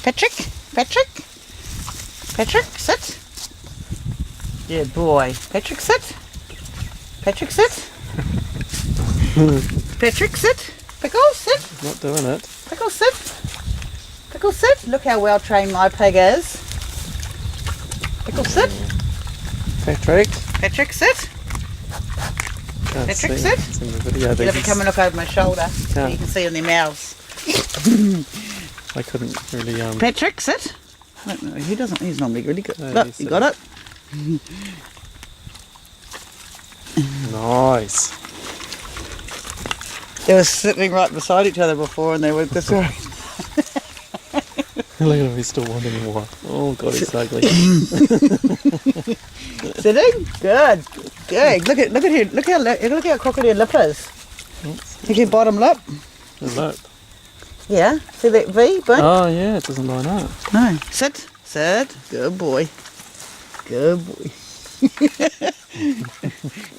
Patrick? Patrick? Patrick, sit. Good boy. Patrick, sit. Patrick, sit. Patrick, sit. Pickles, sit. Not doing it. Pickles, sit. Pickles, sit. Look how well trained my pig is. Pickles, sit. Patrick. Patrick, sit. Can't Patrick, see. sit. It's in the video. You'll have to come and look over my shoulder so Yeah. you can see on their mouths. I couldn't really. Patrick, sit. I don't know. He doesn't. He's normally really good. No, Look, he's you got it. Nice. They were sitting right beside each other before, and they were this way. Look at him. He's still wanting more. Oh God, he's ugly. Sitting. Good. Good. Look at him. Look how crocodile lip is. Look at your bottom lip. The lip. Yeah. See that V? But Oh yeah, it doesn't line up. no. Sit. Sit. Good boy. Good boy.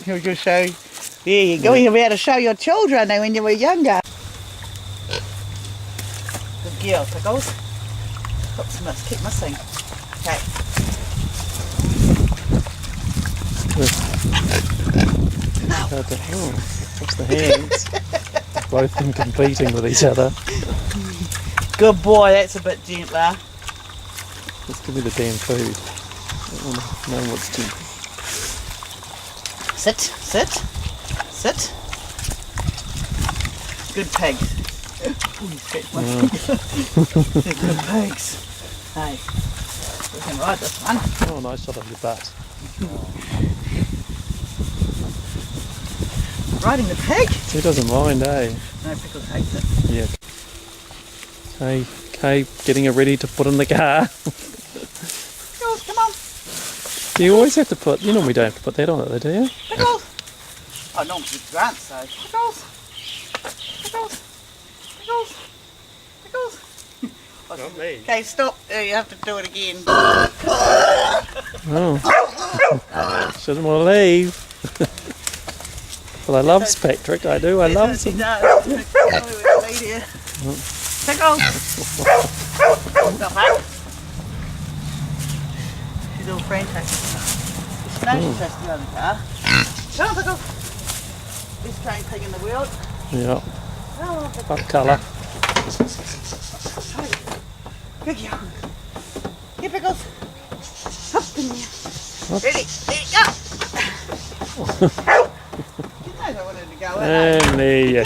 Here we go. Show. There you go. You'll be able to show your children now when you were younger. Good girl, Pickles. Oops, keep missing. Okay. What's the hands? Both of them competing with each other. Good boy. That's a bit gentler. Just give me the damn food. I want to know what's too. Sit. Sit. Sit. Good pig. Good pigs. Hey, we can ride this one. Oh, nice shot of your butt. Riding the pig? Who doesn't mind, eh? No, Pickles hates it. Yeah. Okay, getting it ready to put in the car. Pickles, come on. You always have to put. You normally don't have to put that on it, though, do you? Pickles. Oh, normally Grant so. Pickles. Pickles. Pickles. Pickles. Not me. Okay, stop. You have to do it again. Oh. Shouldn't want to leave. Well, I love Patrick. I do. I love him. No. Pickles. Stop, hey? She's all frantic. She knows she's supposed to go in the car. Come on, Pickles. Best trained pig in the world. Yeah. Oh, What colour? Good girl. Here, Pickles. Up in there. Ready? There you go. You know I wanted to go in. And there you go.